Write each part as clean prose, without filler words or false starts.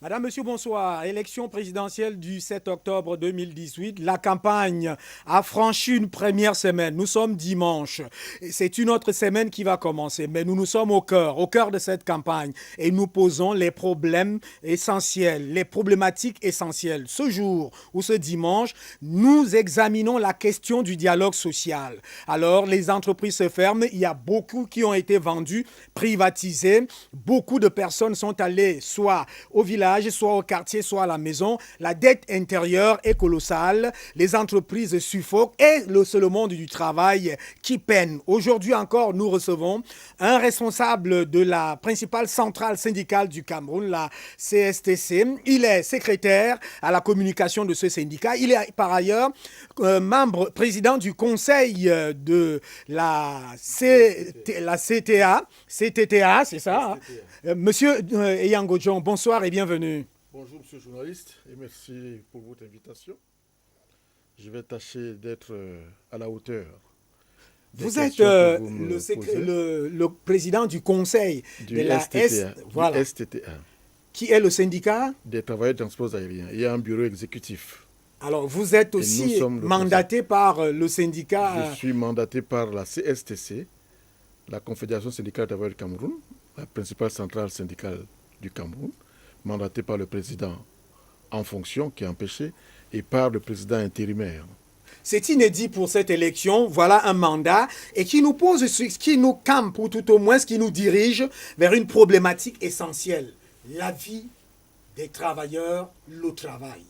Madame, Monsieur, bonsoir. Élection présidentielle du 7 octobre 2018. La campagne a franchi une première semaine. Nous sommes dimanche. C'est une autre semaine qui va commencer. Mais nous sommes au cœur de cette campagne. Et nous posons les problèmes essentiels, les problématiques essentielles. Ce jour ou ce dimanche, nous examinons la question du dialogue social. Alors, les entreprises se ferment. Il y a beaucoup qui ont été vendues, privatisées. Beaucoup de personnes sont allées soit au village, soit au quartier, soit à la maison. La dette intérieure est colossale. Les entreprises suffoquent et c'est le monde du travail qui peine. Aujourd'hui encore, nous recevons un responsable de la principale centrale syndicale du Cameroun, la CSTC. Il est secrétaire à la communication de ce syndicat. Il est par ailleurs membre président du conseil de la CTTA, c'est ça, hein? Monsieur Eyango John, bonsoir et bienvenue. Bonjour, monsieur le journaliste, et merci pour votre invitation. Je vais tâcher d'être à la hauteur. Vous êtes le président du conseil du de la STTA, voilà, STTA, qui est le syndicat. des travailleurs de transport aérien. Il y a un bureau exécutif. Alors, vous êtes aussi mandaté par le syndicat. Je suis mandaté par la CSTC, la Confédération syndicale des travailleurs du Cameroun, la principale centrale syndicale du Cameroun, mandaté par le président en fonction, qui est empêché, et par le président intérimaire. C'est inédit pour cette élection. Voilà un mandat et qui nous pose, qui nous campe, ou tout au moins qui nous dirige vers une problématique essentielle. La vie des travailleurs, le travail.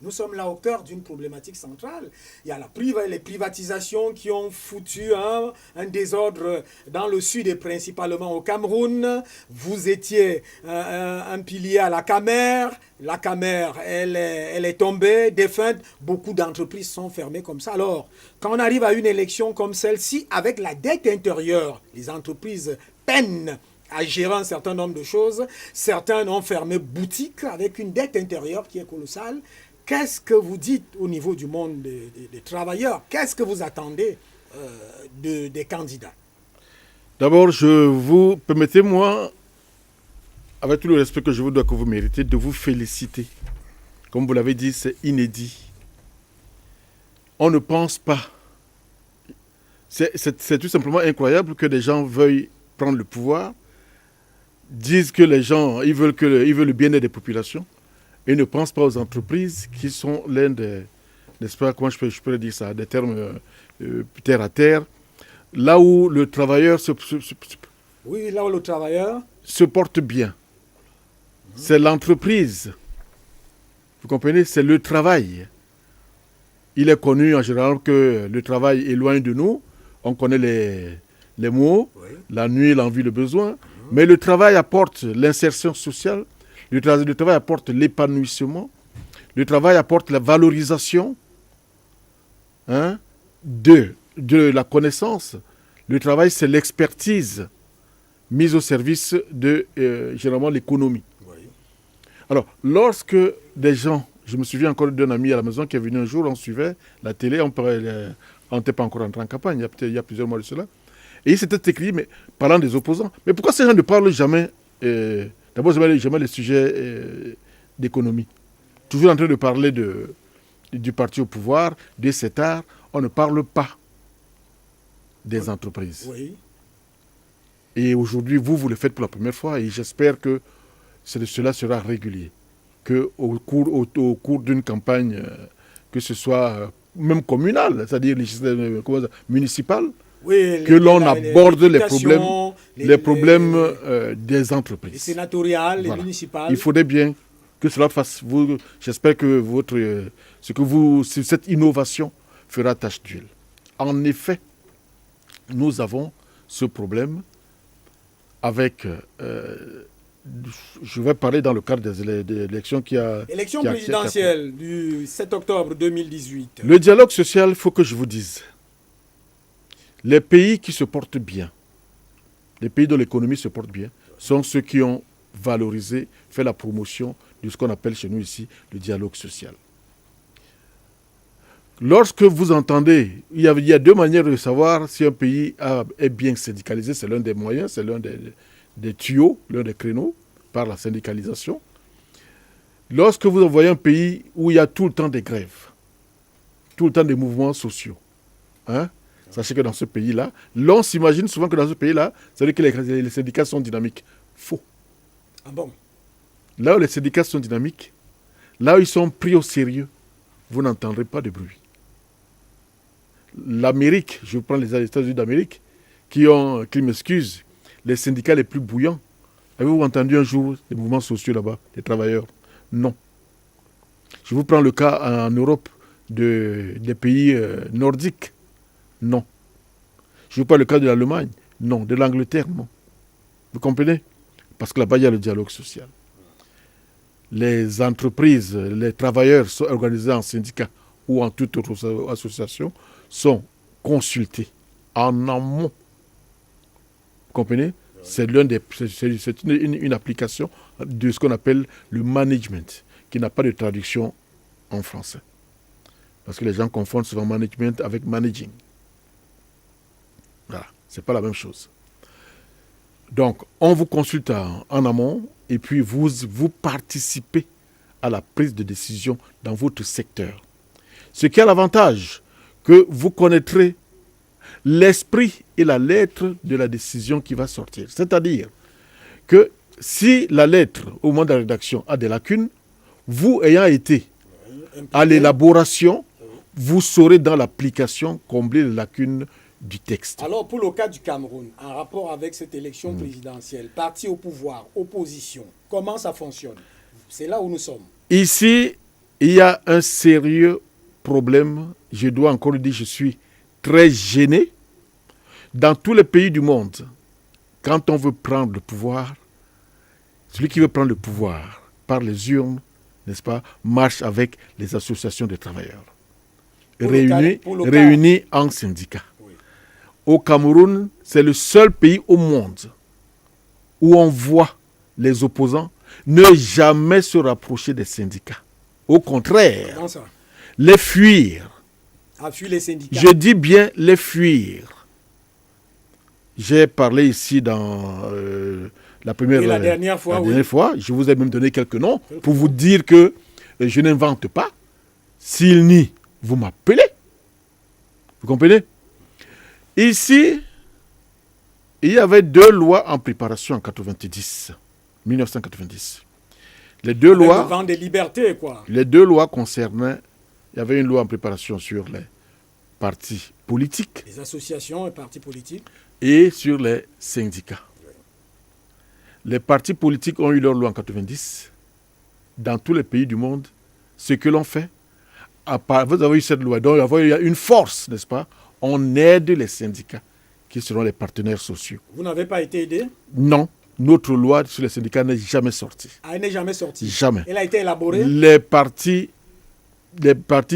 Nous sommes là au cœur d'une problématique centrale. Il y a les privatisations qui ont foutu un désordre dans le sud et principalement au Cameroun. Vous étiez un pilier à la Camer. La Camer, elle est tombée, défunte. Beaucoup d'entreprises sont fermées comme ça. Alors, quand on arrive à une élection comme celle-ci, avec la dette intérieure, les entreprises peinent à gérer un certain nombre de choses. Certains ont fermé boutique avec une dette intérieure qui est colossale. Qu'est-ce que vous dites au niveau du monde des travailleurs? Qu'est-ce que vous attendez des candidats? D'abord, permettez-moi, avec tout le respect que je vous dois, que vous méritez, de vous féliciter. Comme vous l'avez dit, c'est inédit. On ne pense pas. C'est tout simplement incroyable que des gens veuillent prendre le pouvoir, disent que les gens, ils veulent le bien-être des populations, et ne pensent pas aux entreprises qui sont l'un des, n'est-ce pas, comment je peux dire ça, des termes terre à terre, là où le travailleur oui, là où le travailleur se porte bien. C'est l'entreprise. Vous comprenez? C'est le travail. Il est connu en général que le travail est loin de nous. On connaît les mots, oui. La nuit, l'envie, le besoin. Mais le travail apporte l'insertion sociale. Le travail apporte l'épanouissement. Le travail apporte la valorisation de la connaissance. Le travail, c'est l'expertise mise au service de, généralement, l'économie. Oui. Alors, lorsque des gens, je me souviens encore d'un ami à la maison qui est venu un jour, on suivait la télé, on n'était pas encore entré en campagne, il y a plusieurs mois de cela, et il s'était écrit, mais parlant des opposants, mais pourquoi ces gens ne parlent jamais d'abord, jamais le sujet d'économie. Toujours en train de parler du parti au pouvoir, des CETAR, on ne parle pas des entreprises. Oui. Et aujourd'hui, vous le faites pour la première fois et j'espère que cela sera régulier. Qu'au cours d'une campagne, que ce soit même communale, c'est-à-dire municipale, oui, que l'on aborde les problèmes des entreprises. Les sénatoriales, voilà. Les municipales. Il faudrait bien que cela fasse. J'espère que cette innovation fera tache d'huile. En effet, nous avons ce problème avec. Je vais parler dans le cadre des élections Élection présidentielle du 7 octobre 2018. Le dialogue social, il faut que je vous dise. Les pays qui se portent bien, les pays dont l'économie se porte bien, sont ceux qui ont valorisé, fait la promotion de ce qu'on appelle chez nous ici le dialogue social. Lorsque vous entendez, il y a deux manières de savoir si un pays est bien syndicalisé, c'est l'un des moyens, c'est l'un des tuyaux, l'un des créneaux par la syndicalisation. Lorsque vous envoyez un pays où il y a tout le temps des grèves, tout le temps des mouvements sociaux, hein, sachez que dans ce pays-là, l'on s'imagine souvent que dans ce pays-là, c'est-à-dire que les syndicats sont dynamiques. Faux. Ah bon? Là où les syndicats sont dynamiques, là où ils sont pris au sérieux, vous n'entendrez pas de bruit. L'Amérique, je prends les États-Unis d'Amérique, qui m'excusent, les syndicats les plus bouillants. Avez-vous entendu un jour les mouvements sociaux là-bas, des travailleurs? Non. Je vous prends le cas en Europe des pays nordiques. Non. Je vous prends le cas de l'Allemagne. Non. De l'Angleterre, non. Vous comprenez? Parce que là-bas, il y a le dialogue social. Les entreprises, les travailleurs sont organisés en syndicats ou en toute autre association, sont consultés en amont. Vous comprenez? C'est une application de ce qu'on appelle le management, qui n'a pas de traduction en français. Parce que les gens confondent souvent management avec managing. Voilà, c'est pas la même chose. Donc, on vous consulte en amont et puis vous participez à la prise de décision dans votre secteur. Ce qui a l'avantage que vous connaîtrez l'esprit et la lettre de la décision qui va sortir. C'est-à-dire que si la lettre, au moment de la rédaction, a des lacunes, vous ayant été à l'élaboration, vous saurez dans l'application combler les lacunes du texte. Alors, pour le cas du Cameroun, en rapport avec cette élection présidentielle, parti au pouvoir, opposition, comment ça fonctionne? C'est là où nous sommes. Ici, il y a un sérieux problème. Je dois encore le dire, je suis très gêné. Dans tous les pays du monde, quand on veut prendre le pouvoir, celui qui veut prendre le pouvoir par les urnes, n'est-ce pas, marche avec les associations de travailleurs, réunis en syndicats. Oui. Au Cameroun, c'est le seul pays au monde où on voit les opposants ne jamais se rapprocher des syndicats. Au contraire, les fuir. Fuir les syndicats. Je dis bien les fuir. J'ai parlé ici dans la dernière fois. Je vous ai même donné quelques noms pour vous dire que je n'invente pas. S'il nie, vous m'appelez. Vous comprenez? Ici, il y avait 2 lois en préparation en 1990. Les 2 lois... Le vent des libertés, quoi. Les 2 lois concernaient... Il y avait une loi en préparation sur les partis politiques. Les associations et partis politiques. Et sur les syndicats. Oui. Les partis politiques ont eu leur loi en 90. Dans tous les pays du monde, ce que l'on fait, vous avez eu cette loi, donc il y a une force, n'est-ce pas? On aide les syndicats, qui seront les partenaires sociaux. Vous n'avez pas été aidé? Non. Notre loi sur les syndicats n'est jamais sortie. Elle n'est jamais sortie? Jamais. Elle a été élaborée? Les partis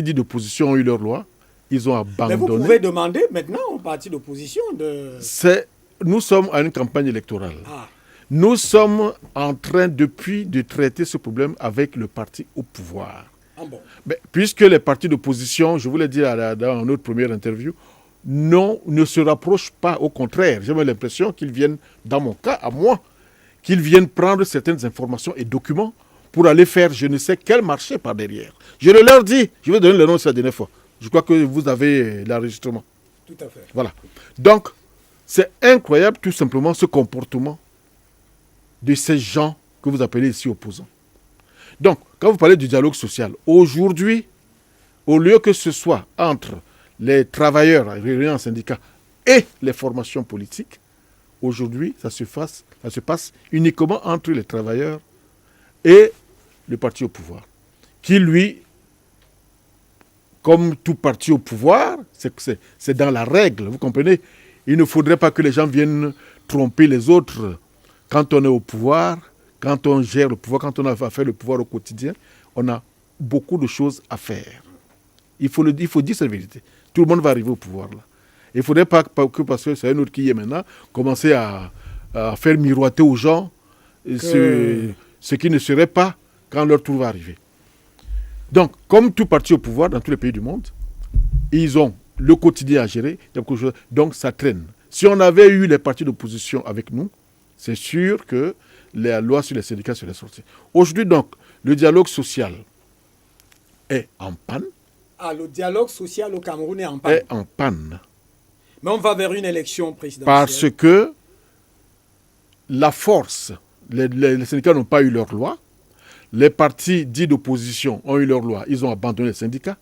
dits d'opposition ont eu leur loi. Ils ont abandonné. Mais vous pouvez demander maintenant aux partis d'opposition de... Nous sommes à une campagne électorale. Ah. Nous sommes en train depuis de traiter ce problème avec le parti au pouvoir. Ah bon. Mais puisque les partis d'opposition, je vous l'ai dit dans notre première interview, ne se rapprochent pas. Au contraire, j'ai l'impression qu'ils viennent, dans mon cas, à moi, qu'ils viennent prendre certaines informations et documents pour aller faire je ne sais quel marché par derrière. Je le leur dis, je vais donner le nom de la dernière fois. Je crois que vous avez l'enregistrement. Tout à fait. Voilà. Donc, c'est incroyable tout simplement ce comportement de ces gens que vous appelez ici opposants. Donc, quand vous parlez du dialogue social, aujourd'hui, au lieu que ce soit entre les travailleurs réunis en syndicat et les formations politiques, aujourd'hui, ça se passe uniquement entre les travailleurs et le parti au pouvoir, qui lui, comme tout parti au pouvoir, c'est dans la règle, vous comprenez? Il ne faudrait pas que les gens viennent tromper les autres. Quand on est au pouvoir, quand on gère le pouvoir, quand on a à faire le pouvoir au quotidien, on a beaucoup de choses à faire. Il faut dire cette vérité. Tout le monde va arriver au pouvoir là. Il ne faudrait pas que, parce que c'est un autre qui y est maintenant, commencer à faire miroiter aux gens ce qui ne serait pas quand leur tour va arriver. Donc, comme tout parti au pouvoir dans tous les pays du monde, ils ont le quotidien à gérer, donc ça traîne. Si on avait eu les partis d'opposition avec nous, c'est sûr que la loi sur les syndicats serait sortie. Aujourd'hui, donc, le dialogue social est en panne. Ah, le dialogue social au Cameroun est en panne. Est en panne. Mais on va vers une élection présidentielle. Parce que la force, les syndicats n'ont pas eu leur loi. Les partis dits d'opposition ont eu leur loi. Ils ont abandonné les syndicats.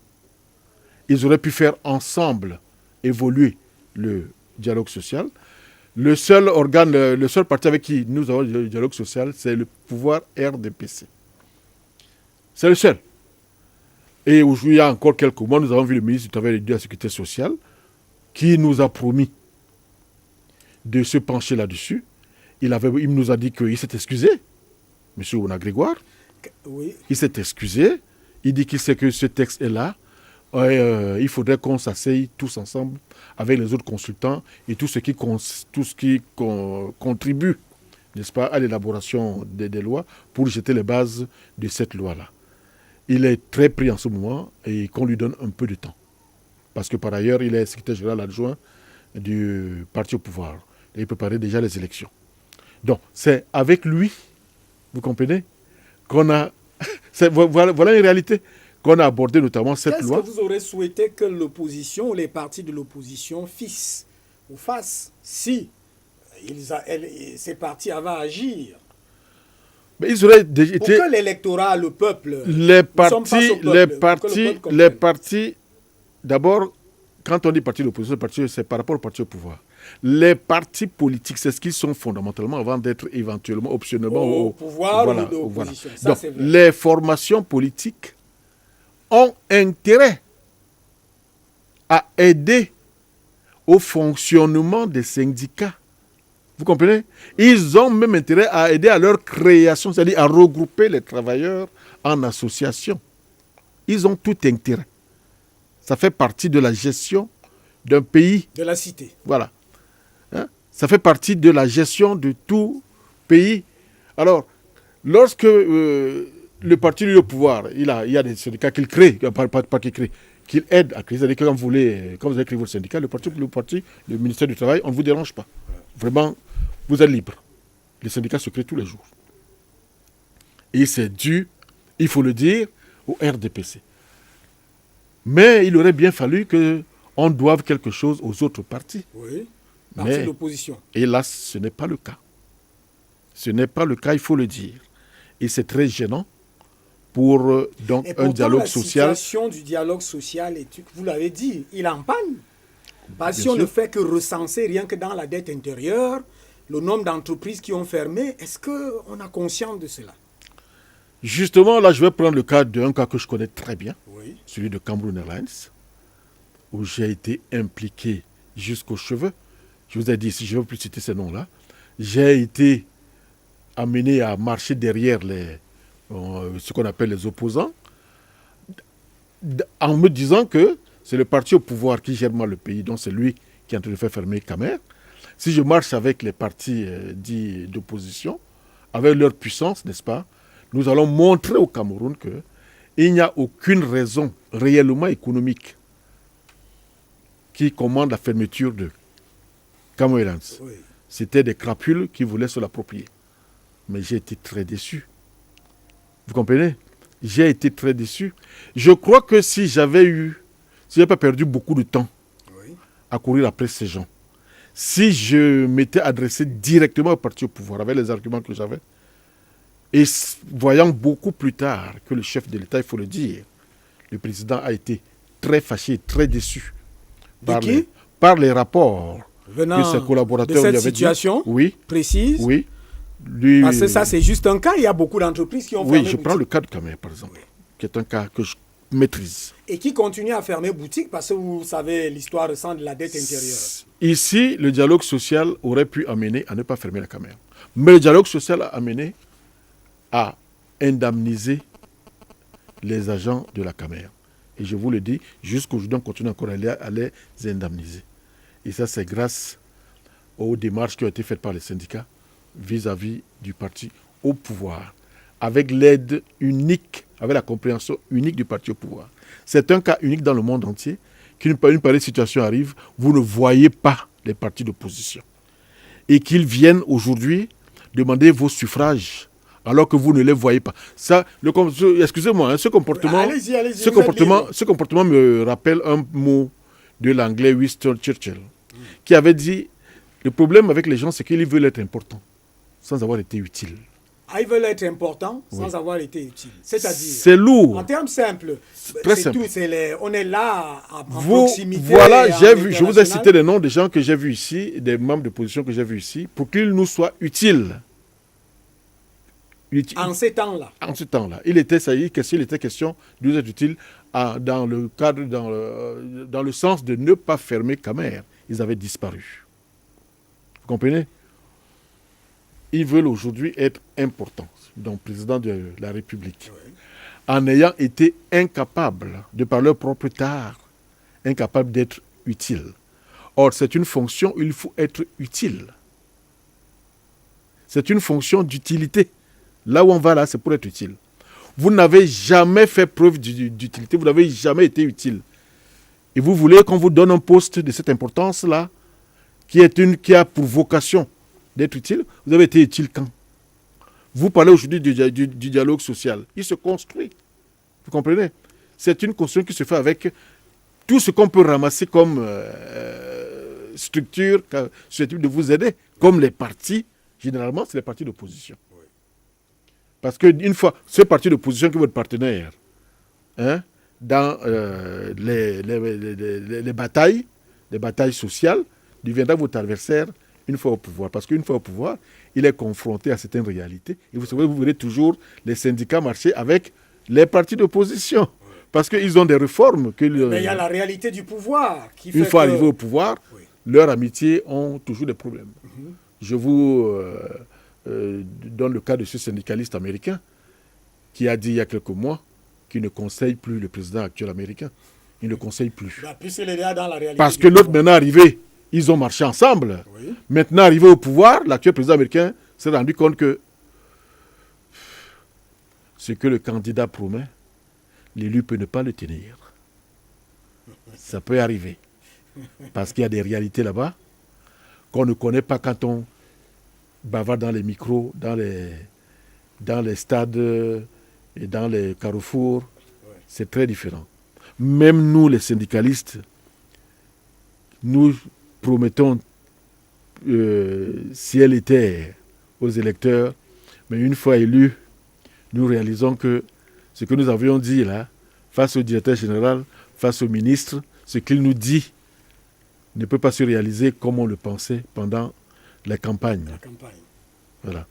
Ils auraient pu faire ensemble évoluer le dialogue social. Le seul organe, le seul parti avec qui nous avons le dialogue social, c'est le pouvoir RDPC. C'est le seul. Et aujourd'hui, il y a encore quelques mois, nous avons vu le ministre du Travail et de la Sécurité sociale qui nous a promis de se pencher là-dessus. Il nous a dit qu'il s'est excusé, M. Ouna Grégoire. Oui. Il s'est excusé. Il dit qu'il sait que ce texte est là. Il faudrait qu'on s'asseye tous ensemble avec les autres consultants et tout ce qui contribue, n'est-ce pas, à l'élaboration des lois pour jeter les bases de cette loi-là. Il est très pris en ce moment et qu'on lui donne un peu de temps. Parce que par ailleurs, il est secrétaire général adjoint du parti au pouvoir. Et il préparait déjà les élections. Donc, c'est avec lui, vous comprenez, qu'on a... voilà une réalité qu'on a abordé notamment cette loi. Qu'est-ce que vous aurez souhaité que l'opposition ou les partis de l'opposition fassent si ces partis avaient à agir? Mais ils auraient été... Pour que l'électorat, le peuple... Les partis, d'abord, quand on dit parti de l'opposition, c'est par rapport au parti au pouvoir. Les partis politiques, c'est ce qu'ils sont fondamentalement avant d'être éventuellement, optionnellement au pouvoir voilà, ou de l'opposition. Voilà. Donc, les formations politiques ont intérêt à aider au fonctionnement des syndicats. Vous comprenez? Ils ont même intérêt à aider à leur création, c'est-à-dire à regrouper les travailleurs en association. Ils ont tout intérêt. Ça fait partie de la gestion d'un pays. De la cité. Voilà. Hein? Ça fait partie de la gestion de tout pays. Alors, lorsque le parti est au pouvoir, il y a des syndicats qu'il crée, pas qu'il crée, qu'il aide à créer. C'est-à-dire que quand vous avez créé votre syndicat, le ministère du Travail, on ne vous dérange pas. Vraiment, vous êtes libre. Les syndicats se créent tous les jours. Et c'est dû, il faut le dire, au RDPC. Mais il aurait bien fallu qu'on doive quelque chose aux autres partis. Oui, partis de l'opposition. Hélas, ce n'est pas le cas. Ce n'est pas le cas, il faut le dire. Et c'est très gênant pour donc un dialogue social. La situation du dialogue social, vous l'avez dit, il est en panne. Parce que si on ne fait que recenser rien que dans la dette intérieure, le nombre d'entreprises qui ont fermé, est-ce qu'on a conscience de cela? Justement, là, je vais prendre le cas d'un cas que je connais très bien, oui. Celui de Cameroun Airlines, où j'ai été impliqué jusqu'aux cheveux. Je vous ai dit, si je ne veux plus citer ces noms-là, j'ai été amené à marcher derrière ce qu'on appelle les opposants, en me disant que c'est le parti au pouvoir qui gère mal le pays, donc c'est lui qui est en train de faire fermer Camer. Si je marche avec les partis dits d'opposition, avec leur puissance, n'est-ce pas, nous allons montrer au Cameroun qu'il n'y a aucune raison réellement économique qui commande la fermeture de Cameroun Airlines. Oui. C'était des crapules qui voulaient se l'approprier. Mais j'ai été très déçu. Vous comprenez? J'ai été très déçu. Je crois que si je n'avais pas perdu beaucoup de temps à courir après ces gens, si je m'étais adressé directement au parti au pouvoir avec les arguments que j'avais, et voyant beaucoup plus tard que le chef de l'État, il faut le dire, le président a été très fâché, très déçu par les rapports venant que ses collaborateurs de lui cette avaient situation précise. Oui. Parce que ça, c'est juste un cas. Il y a beaucoup d'entreprises qui ont fermé boutique. Oui, je prends le cas de Camer, par exemple, qui est un cas que je maîtrise. Et qui continuent à fermer boutique parce que vous savez l'histoire récente de la dette intérieure. Ici, le dialogue social aurait pu amener à ne pas fermer la Camer. Mais le dialogue social a amené à indemniser les agents de la Camer. Et je vous le dis, jusqu'aujourd'hui, on continue encore à les indemniser. Et ça, c'est grâce aux démarches qui ont été faites par les syndicats vis-à-vis du parti au pouvoir, avec l'aide unique, avec la compréhension unique du parti au pouvoir. C'est un cas unique dans le monde entier, qu'une pareille situation arrive, vous ne voyez pas les partis d'opposition. Et qu'ils viennent aujourd'hui demander vos suffrages alors que vous ne les voyez pas. Ça, excusez-moi, hein, ce comportement, Allez-y, ce comportement me rappelle un mot de l'anglais Winston Churchill, qui avait dit, le problème avec les gens, c'est qu'ils veulent être importants, sans avoir été utiles. Ils veulent être importants sans avoir été utiles. C'est-à-dire, c'est lourd. En termes simples, très simple. On est là en proximité. Voilà, je vous ai cité les noms des gens que j'ai vus ici, des membres de position que j'ai vus ici, pour qu'ils nous soient utiles. En ces temps-là. En ce temps-là. Il était question de nous être utiles dans le cadre, dans le sens de ne pas fermer Camer. Ils avaient disparu. Vous comprenez? Ils veulent aujourd'hui être importants, donc président de la République, en ayant été incapables, de par leur propre tard, incapables d'être utiles. Or, c'est une fonction où il faut être utile. C'est une fonction d'utilité. Là où on va, là, c'est pour être utile. Vous n'avez jamais fait preuve d'utilité, vous n'avez jamais été utile. Et vous voulez qu'on vous donne un poste de cette importance-là, qui a pour vocation d'être utile. Vous avez été utile quand? Vous parlez aujourd'hui du dialogue social. Il se construit. Vous comprenez? C'est une construction qui se fait avec tout ce qu'on peut ramasser comme structure susceptible de vous aider. Comme les partis, généralement, c'est les partis d'opposition. Oui. Parce qu'une fois, ce parti d'opposition qui est votre partenaire, hein, dans les batailles sociales, deviendra votre adversaire une fois au pouvoir. Parce qu'une fois au pouvoir, il est confronté à certaines réalités. Et vous savez, vous verrez toujours les syndicats marcher avec les partis d'opposition. Parce qu'ils ont des réformes. Mais il y a la réalité du pouvoir. Une fois arrivés au pouvoir, leurs amitiés ont toujours des problèmes. Je vous donne le cas de ce syndicaliste américain qui a dit il y a quelques mois qu'il ne conseille plus le président actuel américain. Il ne conseille plus. Parce que l'autre maintenant arrivé, ils ont marché ensemble. Oui. Maintenant, arrivé au pouvoir, l'actuel président américain s'est rendu compte que ce que le candidat promet, l'élu peut ne pas le tenir. Ça peut arriver. Parce qu'il y a des réalités là-bas qu'on ne connaît pas quand on bavarde dans les micros, dans les stades et dans les carrefours. Ouais. C'est très différent. Même nous, les syndicalistes, nous promettons ciel et terre aux électeurs, mais une fois élus, nous réalisons que ce que nous avions dit là, face au directeur général, face au ministre, ce qu'il nous dit ne peut pas se réaliser comme on le pensait pendant la campagne. Voilà.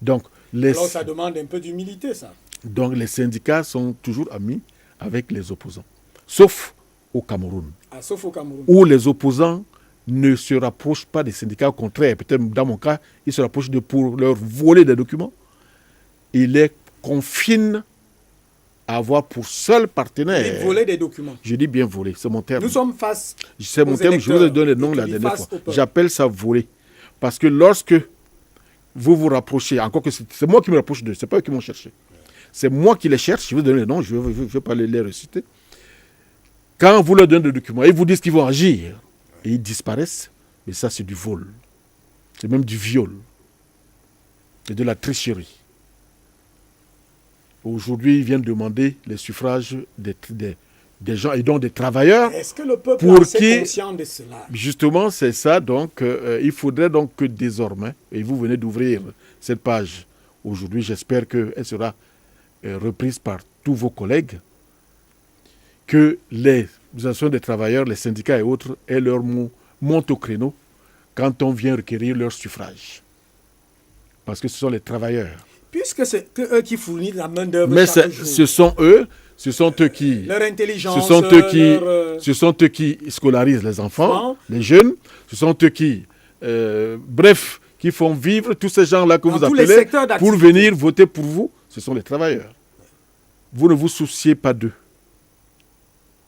Donc, alors ça demande un peu d'humilité, ça. Donc les syndicats sont toujours amis avec les opposants, sauf au Cameroun. Ah, sauf au Cameroun. Où les opposants ne se rapprochent pas des syndicats, au contraire, peut-être dans mon cas, ils se rapprochent pour leur voler des documents. Ils les confinent à avoir pour seul partenaire. Et voler des documents. Je dis bien voler, c'est mon terme. Nous sommes face. C'est mon terme, je vous ai donné le nom la dernière fois. J'appelle ça voler. Parce que lorsque vous vous rapprochez, encore que c'est moi qui me rapproche d'eux, ce n'est pas eux qui m'ont cherché. C'est moi qui les cherche, je vais donner le nom, je ne vais pas les reciter. Quand vous leur donnez des documents, ils vous disent qu'ils vont agir, et ils disparaissent, mais ça c'est du vol. C'est même du viol. C'est de la tricherie. Aujourd'hui, ils viennent demander les suffrages des gens, et donc des travailleurs. Est-ce que le peuple est assez conscient de cela? Justement, c'est ça. Donc, il faudrait donc que désormais, et vous venez d'ouvrir cette page aujourd'hui, j'espère qu'elle sera reprise par tous vos collègues, que les associations des travailleurs, les syndicats et autres, aient leur mot, montent au créneau quand on vient requérir leur suffrage. Parce que ce sont les travailleurs. Puisque c'est eux qui fournissent la main-d'œuvre. Mais ce sont eux qui. Leur intelligence. Ce sont eux qui scolarisent les enfants, les jeunes. Ce sont eux qui. Bref, qui font vivre tous ces gens-là que vous appelez pour venir voter pour vous. Ce sont les travailleurs. Vous ne vous souciez pas d'eux.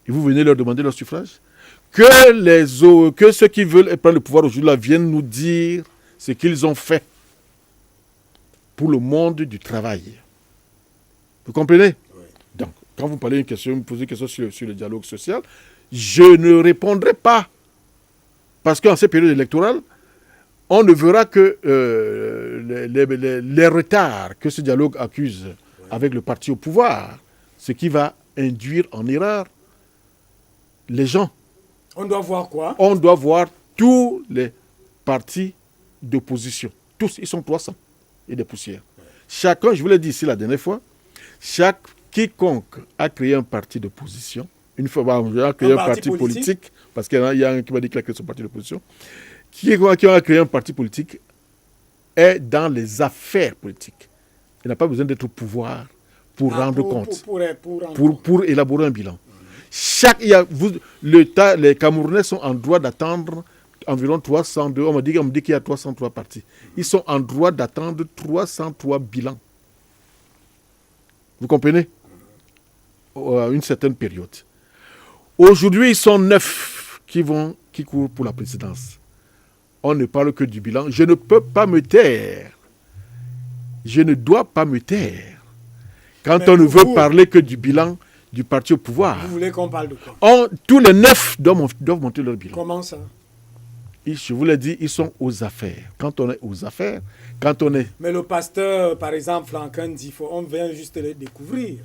Et vous venez leur demander leur suffrage. Que ceux qui veulent prendre le pouvoir aujourd'hui viennent nous dire ce qu'ils ont fait pour le monde du travail. Vous comprenez? Oui. Donc, quand vous me posez une question sur le dialogue social, je ne répondrai pas. Parce qu'en cette période électorale, on ne verra que les retards que ce dialogue accuse avec le parti au pouvoir, ce qui va induire en erreur les gens. On doit voir quoi? On doit voir tous les partis d'opposition. Tous, ils sont 300 et des poussières. Chacun, je vous l'ai dit ici la dernière fois, quiconque a créé un parti d'opposition, une fois a créé un parti politique, parce qu'il y a un qui m'a dit qu'il a créé son parti d'opposition, qui a créé un parti politique est dans les affaires politiques. Il n'a pas besoin d'être au pouvoir pour rendre compte, pour élaborer un bilan. Les Camerounais sont en droit d'attendre environ 302. On me dit qu'il y a 303 partis. Ils sont en droit d'attendre 303 bilans. Vous comprenez? À une certaine période. Aujourd'hui, ils sont 9 qui courent pour la présidence. On ne parle que du bilan. Je ne peux pas me taire. Je ne dois pas me taire. Quand on ne veut parler que du bilan du parti au pouvoir. Vous voulez qu'on parle de quoi? Tous les 9 doivent monter leur bilan. Comment ça? Je vous l'ai dit, ils sont aux affaires. Quand on est aux affaires, quand on est... Mais le pasteur, par exemple, Franklin dit, on vient juste le découvrir.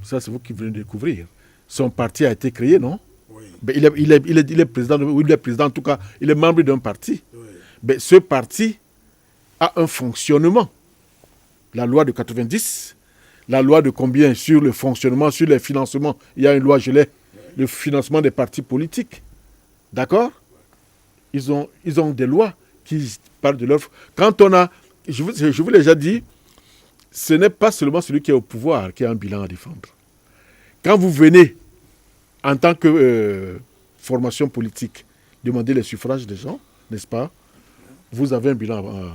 Ça, c'est vous qui venez de découvrir. Son parti a été créé, non? Oui. Mais il est président, il est président, en tout cas, il est membre d'un parti. Oui. Mais ce parti a un fonctionnement. La loi de 90, la loi de combien sur le fonctionnement, sur les financements. Il y a une loi, le financement des partis politiques. D'accord? Ils ont des lois qui parlent de leur... Quand on a... Je vous l'ai déjà dit, ce n'est pas seulement celui qui est au pouvoir qui a un bilan à défendre. Quand vous venez, en tant que formation politique, demander les suffrages des gens, n'est-ce pas? Vous avez un bilan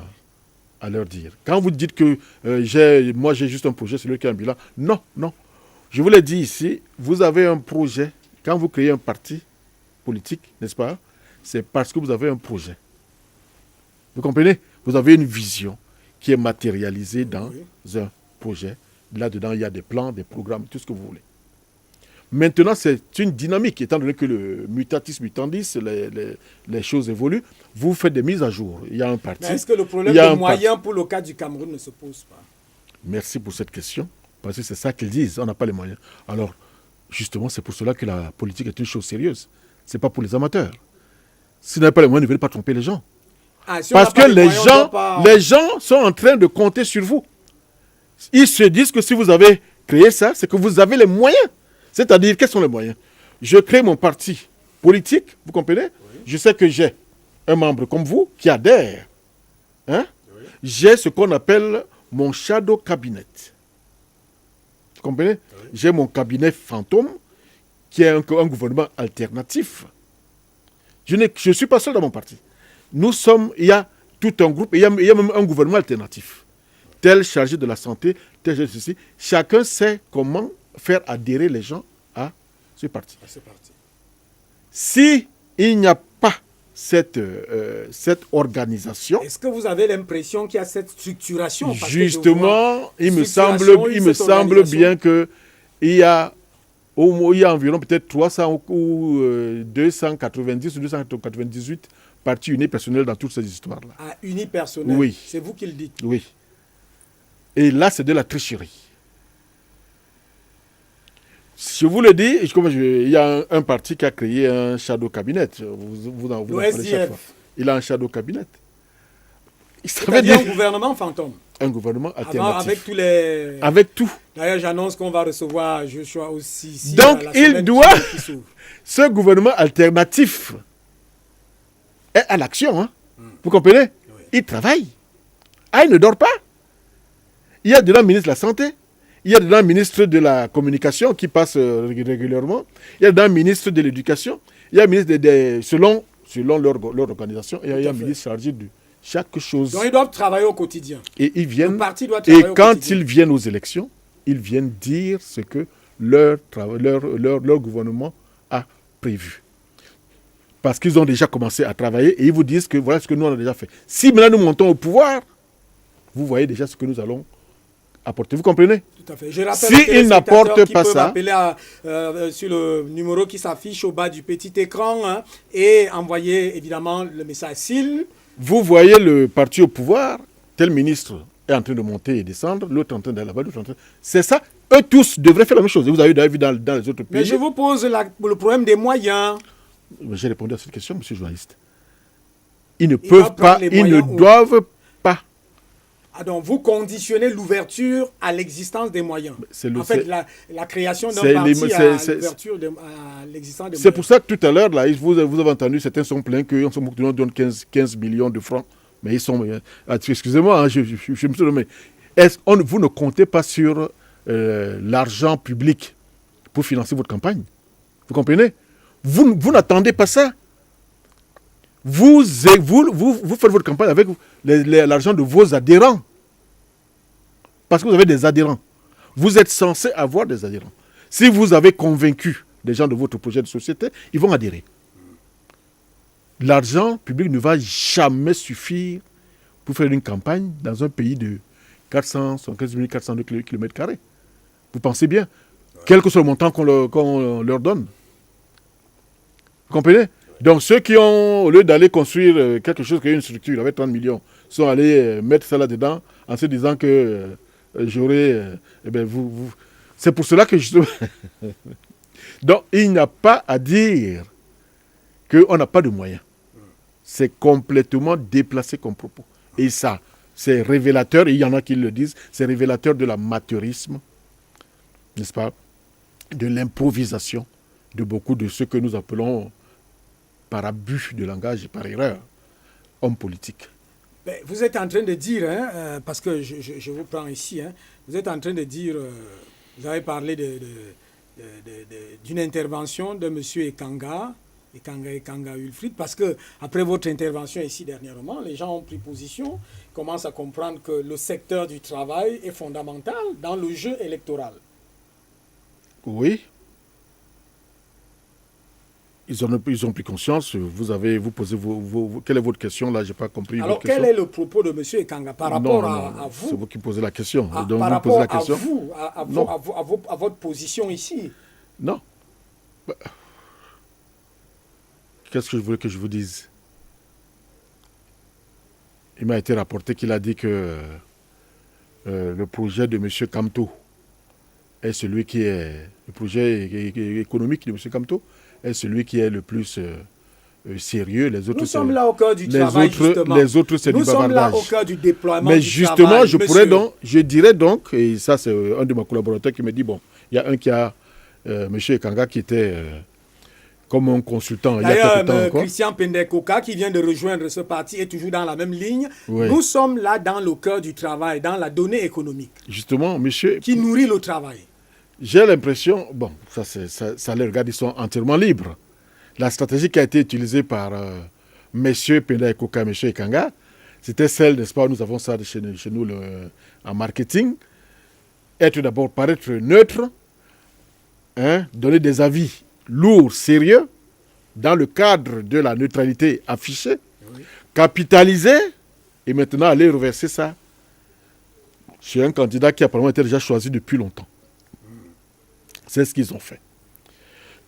à leur dire. Quand vous dites que moi j'ai juste un projet, c'est lui qui a un bilan. Non, non. Je vous l'ai dit ici, vous avez un projet. Quand vous créez un parti politique, n'est-ce pas? C'est parce que vous avez un projet. Vous comprenez? Vous avez une vision qui est matérialisée dans un projet. Là-dedans, il y a des plans, des programmes, tout ce que vous voulez. Maintenant, c'est une dynamique, étant donné que le mutatis mutandis, les choses évoluent. Vous faites des mises à jour. Il y a un parti. Mais est-ce que le problème de moyens pour le cas du Cameroun ne se pose pas? Merci pour cette question, parce que c'est ça qu'ils disent. On n'a pas les moyens. Alors, justement, c'est pour cela que la politique est une chose sérieuse. Ce n'est pas pour les amateurs. Si vous n'avez pas les moyens, ne venez pas tromper les gens. Parce que les gens sont en train de compter sur vous. Ils se disent que si vous avez créé ça, c'est que vous avez les moyens. C'est-à-dire, quels sont les moyens? Je crée mon parti politique, vous comprenez? Oui. Je sais que j'ai un membre comme vous qui adhère. Hein? Oui. J'ai ce qu'on appelle mon shadow cabinet. Vous comprenez? Oui. J'ai mon cabinet fantôme qui est un gouvernement alternatif. Je ne suis pas seul dans mon parti. Il y a tout un groupe, il y a même un gouvernement alternatif. Tel chargé de la santé, tel chargé de ceci. Chacun sait comment faire adhérer les gens à ce parti. Si il n'y a pas cette organisation... Est-ce que vous avez l'impression qu'il y a cette structuration? Justement, il me semble bien qu'il y a environ peut-être 300 ou 290 ou 298 partis unipersonnels dans toutes ces histoires-là. Ah, unipersonnels? Oui. C'est vous qui le dites? Oui. Et là, c'est de la tricherie. Je vous le dis, il y a un parti qui a créé un shadow cabinet. Vous en parlez chaque fois. Il a un shadow cabinet. C'est-à-dire un gouvernement fantôme. Un gouvernement alternatif. Avec tous les... Avec tout. D'ailleurs, j'annonce qu'on va recevoir Joshua aussi. Ici, donc, il doit... Ce gouvernement alternatif est à l'action. Hein? Vous comprenez? Oui. Il travaille. Il ne dort pas. Il y a dedans le ministre de la Santé. Il y a dedans le ministre de la Communication qui passe régulièrement. Il y a dedans le ministre de l'Éducation. Il y a le ministre selon leur organisation. Il y a un ministre chargé de chaque chose. Donc ils doivent travailler au quotidien. Et ils viennent. Le parti doit travailler au quotidien. Quand ils viennent aux élections, ils viennent dire ce que leur gouvernement a prévu. Parce qu'ils ont déjà commencé à travailler et ils vous disent que voilà ce que nous on a déjà fait. Si maintenant nous montons au pouvoir, vous voyez déjà ce que nous allons apporter. Vous comprenez? Tout à fait. Je rappelle s'ils n'apportent pas ça, appeler sur le numéro qui s'affiche au bas du petit écran et envoyer évidemment le message. S'ils Vous voyez le parti au pouvoir, tel ministre est en train de monter et descendre, l'autre en train d'aller là-bas, l'autre en train... C'est ça. Eux tous devraient faire la même chose. Vous avez vu dans les autres pays. Mais je vous pose le problème des moyens. J'ai répondu à cette question, monsieur le journaliste. Ils ne peuvent pas, ils ne doivent pas. Ah donc vous conditionnez l'ouverture à l'existence des moyens. En fait, la création d'un parti à l'existence des moyens. C'est pour ça que tout à l'heure, là, vous avez entendu, certains sont plaints qu'en ce moment, on donne 15 millions de francs. Mais ils sont... excusez-moi, hein, je me suis nommé. Vous ne comptez pas sur l'argent public pour financer votre campagne. Vous comprenez? Vous n'attendez pas ça. Vous faites votre campagne avec l'argent de vos adhérents. Parce que vous avez des adhérents. Vous êtes censé avoir des adhérents. Si vous avez convaincu des gens de votre projet de société, ils vont adhérer. L'argent public ne va jamais suffire pour faire une campagne dans un pays de 475 402 km². Vous pensez bien, quel que soit le montant qu'on leur donne. Vous comprenez? Donc ceux qui ont, au lieu d'aller construire quelque chose qui a une structure avec 30 millions, sont allés mettre ça là-dedans en se disant que j'aurais... C'est pour cela que je... Donc il n'y a pas à dire qu'on n'a pas de moyens. C'est complètement déplacé comme propos. Et ça, c'est révélateur, et il y en a qui le disent, c'est révélateur de l'amateurisme, n'est-ce pas? De l'improvisation de beaucoup de ce que nous appelons, par abus de langage et par erreur, hommes politiques. Mais vous êtes en train de dire, parce que je vous prends ici, vous êtes en train de dire, vous avez parlé d'une intervention de M. Ekanga Wilfried, parce que après votre intervention ici dernièrement, les gens ont pris position, commencent à comprendre que le secteur du travail est fondamental dans le jeu électoral. Oui. Ils ont pris conscience. Vous posez quelle est votre question là? J'ai pas compris. Alors quel est le propos de M. Ekanga par rapport à vous? C'est vous qui posez la question. Donc par rapport à vous, à votre position ici. Non. Qu'est-ce que je voulais que je vous dise? Il m'a été rapporté qu'il a dit que le projet de M. Kamto est celui qui est... Le projet économique de M. Kamto est celui qui est le plus sérieux. Les autres, nous sommes là au cœur du travail, justement. Les autres, c'est du bavardage. Nous sommes là au cœur du déploiement Mais du justement, travail. je dirais donc, et ça c'est un de mes collaborateurs qui me dit, bon, il y a un qui a, M. Ekanga, qui était comme un consultant il y a quelque temps encore. Christian Pendekoka, qui vient de rejoindre ce parti, est toujours dans la même ligne. Oui. Nous sommes là dans le cœur du travail, dans la donnée économique. Justement, monsieur... Qui nourrit le travail. J'ai l'impression, bon, ça les regarde, ils sont entièrement libres. La stratégie qui a été utilisée par M. Penda Ekoka et M. Ekanga, c'était celle, n'est-ce pas, nous avons ça chez nous en marketing, paraître neutre, donner des avis lourds, sérieux, dans le cadre de la neutralité affichée, capitaliser, et maintenant aller reverser ça chez un candidat qui apparemment été déjà choisi depuis longtemps. C'est ce qu'ils ont fait.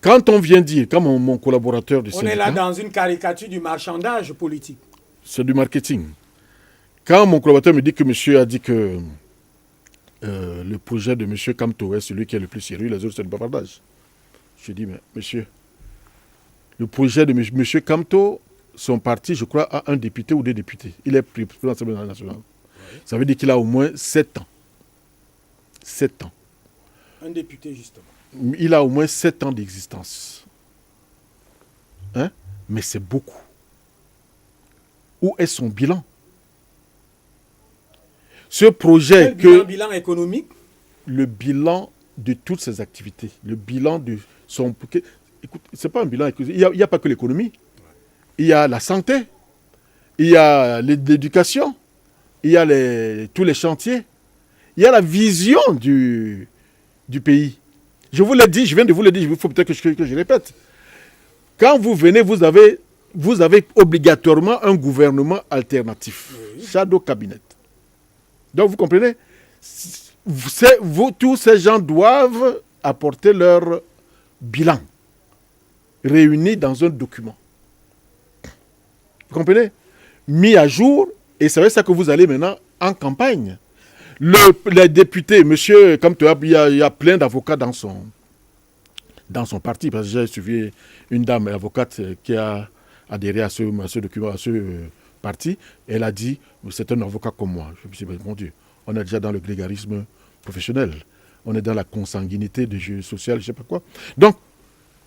Quand on vient dire, comme mon collaborateur du syndicat... On est là dans une caricature du marchandage politique. C'est du marketing. Quand mon collaborateur me dit que monsieur a dit que le projet de monsieur Kamto est celui qui est le plus sérieux, les autres c'est du bavardage. Je dis, mais monsieur, le projet de monsieur Kamto, son parti, je crois, a un député ou deux députés. Il est président de l'Assemblée nationale. Oui. Ça veut dire qu'il a au moins 7 ans. 7 ans. Un député, justement. Il a au moins 7 ans d'existence. Mais c'est beaucoup. Où est son bilan? Ce projet... Bilan économique? Le bilan de toutes ses activités. Le bilan de son... Écoute, ce n'est pas un bilan économique. Il n'y a pas que l'économie. Il y a la santé. Il y a l'éducation. Il y a tous les chantiers. Il y a la vision du pays. Je vous l'ai dit, je viens de vous le dire, il faut peut-être que je répète. Quand vous venez, vous avez obligatoirement un gouvernement alternatif. Oui. Shadow cabinet. Donc vous comprenez, tous ces gens doivent apporter leur bilan réuni dans un document. Vous comprenez? mis à jour, et c'est vrai ça que vous allez maintenant en campagne. Les députés, monsieur, comme tu as, il y a plein d'avocats dans son parti, parce que j'ai suivi une dame avocate qui a adhéré à ce document, à ce parti. Elle a dit, c'est un avocat comme moi. Je me suis dit, mon Dieu, on est déjà dans le grégarisme professionnel. On est dans la consanguinité du jeu social, je ne sais pas quoi. Donc,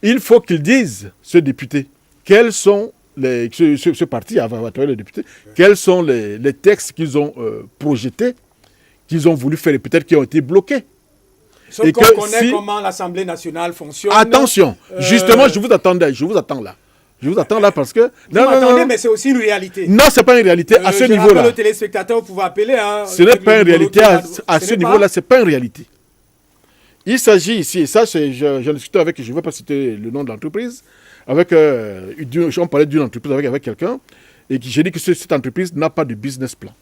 il faut qu'ils disent, ce député, quels sont ce parti, à travers les députés, quels sont les textes qu'ils ont projetés, qu'ils ont voulu faire et peut-être qui ont été bloqués. Sauf qu'on connaît comment l'Assemblée nationale fonctionne. Attention, justement, je vous attends là. Je vous attends là parce que... Non, mais c'est aussi une réalité. Non, ce n'est pas une réalité à ce niveau-là. Le téléspectateur, vous pouvez appeler. Hein, ce n'est pas une réalité à ce niveau-là, ce n'est pas une réalité. Il s'agit ici, et ça, j'en discutais avec, je ne vais pas citer le nom de l'entreprise, on parlait d'une entreprise avec quelqu'un, et j'ai dit que cette entreprise n'a pas de business plan.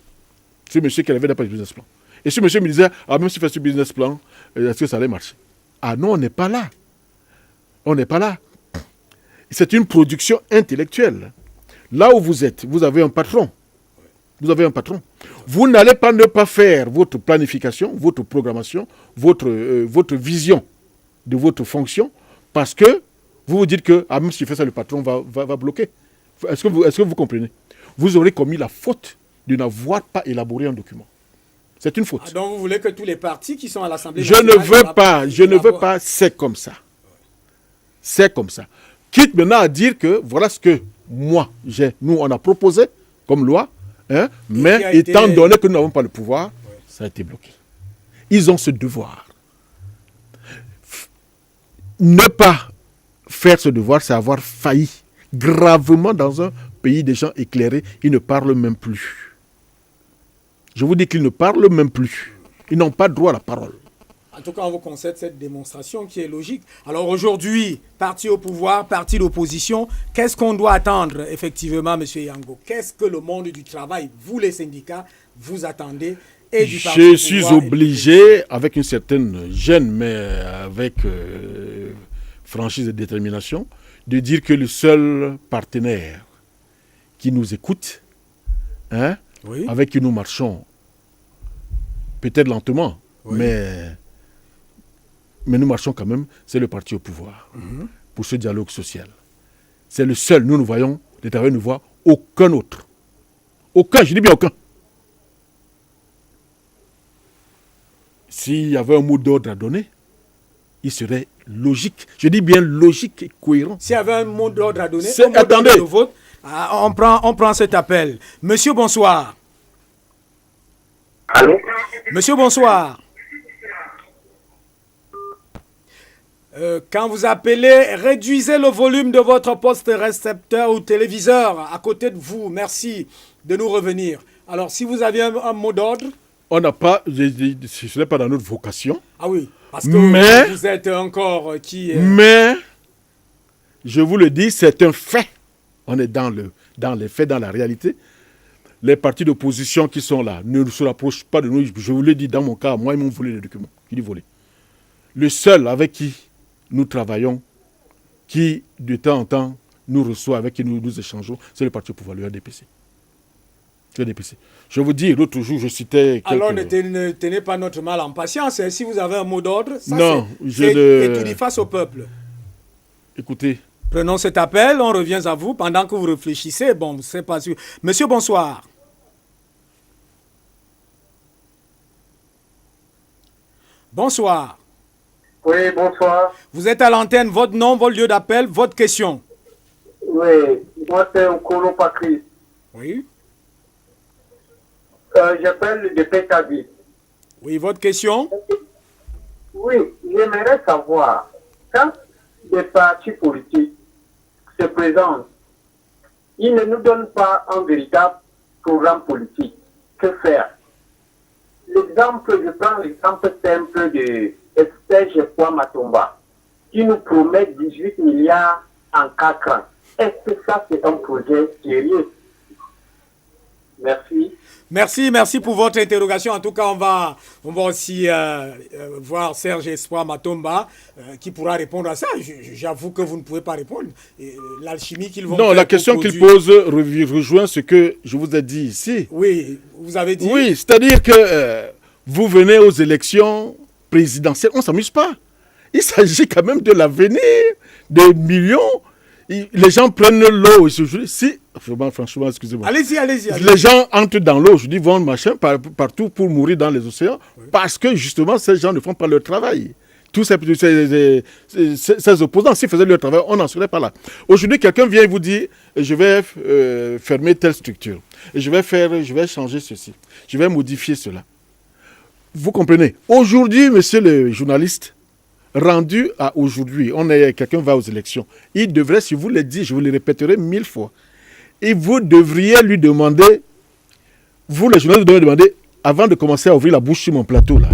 Ce monsieur qui avait n'a pas de business plan. Et ce monsieur me disait, même s'il fait ce business plan, est-ce que ça allait marcher? Ah non, on n'est pas là. On n'est pas là. C'est une production intellectuelle. Là où vous êtes, vous avez un patron. Vous avez un patron. Vous n'allez pas ne pas faire votre planification, votre programmation, votre vision de votre fonction, parce que vous vous dites que, même si je fais ça, le patron va bloquer. Est-ce que vous comprenez? Vous aurez commis la faute de n'avoir pas élaboré un document. C'est une faute. Donc vous voulez que tous les partis qui sont à l'Assemblée nationale... Je ne veux pas, c'est comme ça. C'est comme ça. Quitte maintenant à dire que voilà ce que nous on a proposé comme loi, mais étant donné que nous n'avons pas le pouvoir, ça a été bloqué. Ils ont ce devoir. Ne pas faire ce devoir, c'est avoir failli gravement dans un pays des gens éclairés. Ils ne parlent même plus. Je vous dis qu'ils ne parlent même plus. Ils n'ont pas droit à la parole. En tout cas, on vous concède cette démonstration qui est logique. Alors aujourd'hui, parti au pouvoir, parti d'opposition, qu'est-ce qu'on doit attendre effectivement, M. Yango? Qu'est-ce que le monde du travail, vous les syndicats, vous attendez et du parti Je suis obligé, avec une certaine gêne, mais avec franchise et détermination, de dire que le seul partenaire qui nous écoute, avec qui nous marchons, peut-être lentement, mais nous marchons quand même, c'est le parti au pouvoir, pour ce dialogue social. C'est le seul, nous voyons, les travailleurs ne voient aucun autre. Aucun, je dis bien aucun. S'il y avait un mot d'ordre à donner, il serait logique. Je dis bien logique et cohérent. S'il y avait un mot d'ordre à donner, attendez. On prend cet appel. Monsieur, bonsoir. Allô? Monsieur, bonsoir. Quand vous appelez, réduisez le volume de votre poste récepteur ou téléviseur à côté de vous. Merci de nous revenir. Alors, si vous aviez un mot d'ordre... On n'a pas... Ce n'est pas dans notre vocation. Ah oui, parce que vous êtes encore qui... Mais, je vous le dis, c'est un fait. On est dans les faits, dans la réalité. Les partis d'opposition qui sont là ne se rapprochent pas de nous. Je vous l'ai dit, dans mon cas, moi, ils m'ont volé les documents. Qui dit volé. Le seul avec qui nous travaillons, qui de temps en temps nous reçoit, avec qui nous échangeons, c'est le parti au pouvoir, le RDPC. Le RDPC. Je vous dis, l'autre jour, je citais... Alors ne tenez pas notre mal en patience. Si vous avez un mot d'ordre, ça c'est étudier face au peuple. Écoutez. Prenons cet appel, on revient à vous pendant que vous réfléchissez. Bon, c'est pas sûr. Monsieur, bonsoir. Bonsoir. Oui, bonsoir. Vous êtes à l'antenne, votre nom, votre lieu d'appel, votre question. Oui, moi c'est Okolo Patrice. Oui. J'appelle de Pétavis. Oui, votre question? Oui, j'aimerais savoir, quand des partis politiques se présentent, ils ne nous donnent pas un véritable programme politique. Que faire? L'exemple, je prends l'exemple simple de Esther Pois Matomba, qui nous promet 18 milliards en 4 ans. Est-ce que ça, c'est un projet sérieux? Merci. Merci pour votre interrogation. En tout cas, on va aussi voir Serge Espoir Matomba qui pourra répondre à ça. J'avoue que vous ne pouvez pas répondre. L'alchimie qu'ils vont Non, faire la question qu'il pose rejoint ce que je vous ai dit ici. Oui, vous avez dit. Oui, c'est-à-dire que vous venez aux élections présidentielles, on ne s'amuse pas. Il s'agit quand même de l'avenir des millions. Les gens prennent l'eau aujourd'hui. Si, franchement, excusez-moi. Allez-y. Les gens entrent dans l'eau aujourd'hui, vont machin partout pour mourir dans les océans, parce que justement, ces gens ne font pas leur travail. Tous ces opposants, s'ils faisaient leur travail, on n'en serait pas là. Aujourd'hui, quelqu'un vient et vous dit, je vais fermer telle structure, je vais changer ceci, je vais modifier cela. Vous comprenez? Aujourd'hui, monsieur le journaliste, rendu à aujourd'hui, quelqu'un va aux élections, il devrait, si vous le dites, je vous le répéterai 1000 fois, et vous devriez lui demander, vous les journalistes, vous devez demander, avant de commencer à ouvrir la bouche sur mon plateau, là,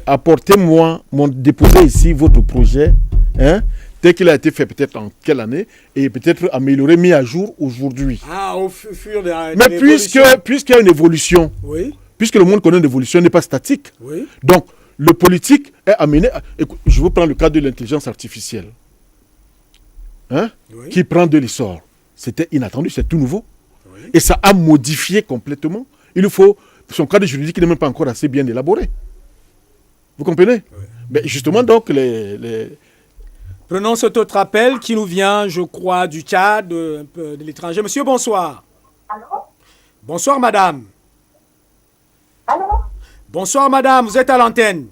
apportez-moi, déposez ici votre projet, tel qu'il a été fait peut-être en quelle année, et peut-être amélioré, mis à jour aujourd'hui. Ah, au fur de la Mais puisqu'il y a une évolution, oui. Puisque le monde connaît une évolution, n'est pas statique, Oui. donc le politique est amené... Écoute, je vous prends le cas de l'intelligence artificielle, Oui. qui prend de l'essor. C'était inattendu, c'est tout nouveau. Oui. Et ça a modifié complètement. Il faut... Son cadre juridique n'est même pas encore assez bien élaboré. Vous comprenez? Oui. Mais justement, donc, Prenons cet autre appel qui nous vient, je crois, du Tchad, un peu de l'étranger. Monsieur, bonsoir. Allô? Bonsoir, madame. Allô? Bonsoir, madame. Vous êtes à l'antenne.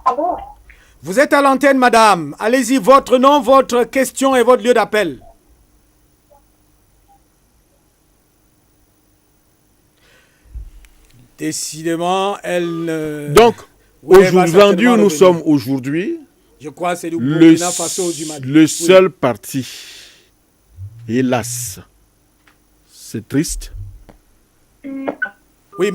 Allô? Vous êtes à l'antenne, madame. Allez-y, votre nom, votre question et votre lieu d'appel. Décidément, elle ne... Donc, Oui, elle va rendu certainement où nous revenir. sommes aujourd'hui, Je crois que c'est du le Burkina Faso ou du Mali. le Oui. seul parti, hélas, c'est triste, Oui,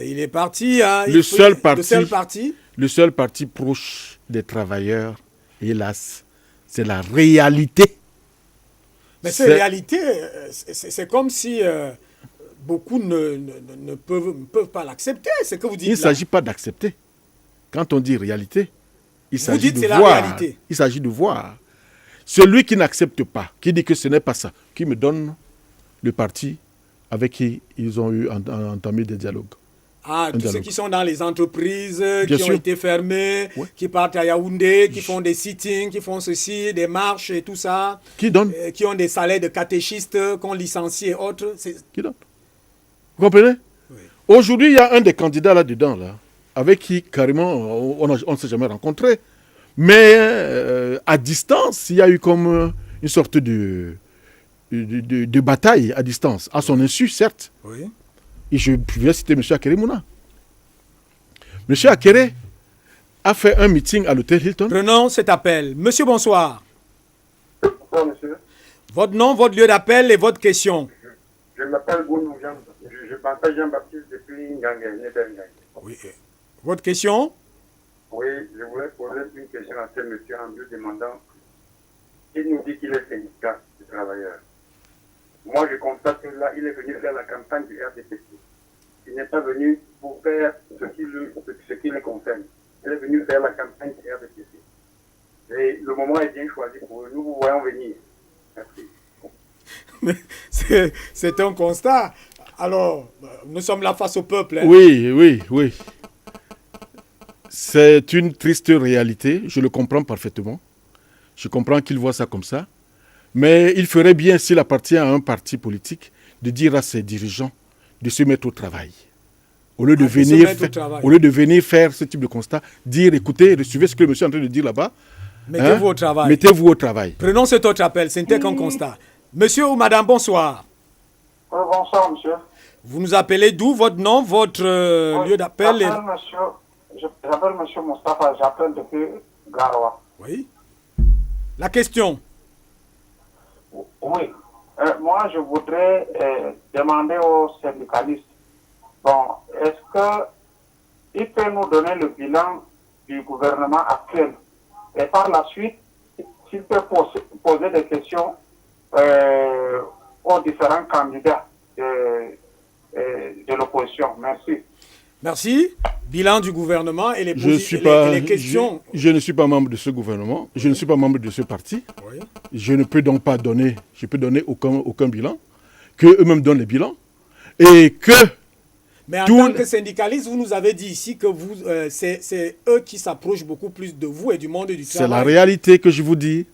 il est parti. Hein. Le seul parti. Le seul parti. proche des travailleurs, hélas, c'est la réalité. Mais cette réalité, c'est comme si beaucoup ne peuvent pas l'accepter. C'est que vous dites. Il ne là. s'agit pas d'accepter. Quand on dit réalité, il Vous s'agit dites de c'est la voir. réalité. Il s'agit de voir. Celui qui n'accepte pas, qui dit que ce n'est pas ça, qui me donne le parti avec qui ils ont eu entamé des dialogues. Ah, tous ceux dialogue. qui sont dans les entreprises, Bien qui sûr. ont été fermées, Ouais. qui partent à Yaoundé, qui font des sittings, qui font ceci, des marches et tout ça, Qui donne qui ont des salaires de catéchistes, qu'on licencie et autres. Qui donne Vous comprenez? Oui. Aujourd'hui, il y a un des candidats là-dedans, là, avec qui carrément on ne s'est jamais rencontré. Mais à distance, il y a eu comme une sorte de bataille à distance, à son insu, certes. Oui. Et je vais citer M. Akere Mouna. M. Akere a fait un meeting à l'hôtel Hilton. Prenons cet appel. Monsieur, bonsoir. Bonsoir, monsieur. Votre nom, votre lieu d'appel et votre question. Je m'appelle Gounou Jean. Je m'appelle Jean-Baptiste depuis Ngangé, Ngangé. Oui. Votre question? Oui, je voulais poser une question à ce monsieur en lui demandant. Il nous dit qu'il est syndicat des travailleurs. Moi, je constate que là, il est venu faire la campagne du RDPC. Il n'est pas venu pour faire ce qui le concerne. Il est venu faire la campagne du RDPC. Et le moment est bien choisi pour nous. Nous vous voyons venir. Merci. C'est un constat. Alors, nous sommes là face au peuple. Hein. Oui. C'est une triste réalité, je le comprends parfaitement. Je comprends qu'il voit ça comme ça. Mais il ferait bien, s'il appartient à un parti politique, de dire à ses dirigeants de se mettre au travail. Au lieu de venir faire ce type de constat, dire, écoutez, suivez ce que le monsieur est en train de dire là-bas. Mettez-vous au travail. Mettez-vous au travail. Prenons cet autre appel, ce n'était qu'un constat. Monsieur ou madame, bonsoir. Bonsoir, monsieur. Vous nous appelez d'où? Votre nom, votre lieu d'appel? J'appelle monsieur Moustapha, j'appelle depuis Garoua. Oui. La question? Oui. Moi, je voudrais demander aux syndicalistes, bon, est-ce qu'il peut nous donner le bilan du gouvernement actuel? Et par la suite, s'il peut poser des questions aux différents candidats de l'opposition. Merci. Merci. Bilan du gouvernement et les, les questions. Je ne suis pas membre de ce gouvernement, je ne suis pas membre de ce parti. Oui. Je ne peux donc pas donner, je peux donner aucun bilan, qu'eux-mêmes donnent les bilans. Et que... Mais en tant que syndicaliste, vous nous avez dit ici que c'est eux qui s'approchent beaucoup plus de vous et du monde du travail. C'est la réalité que je vous dis.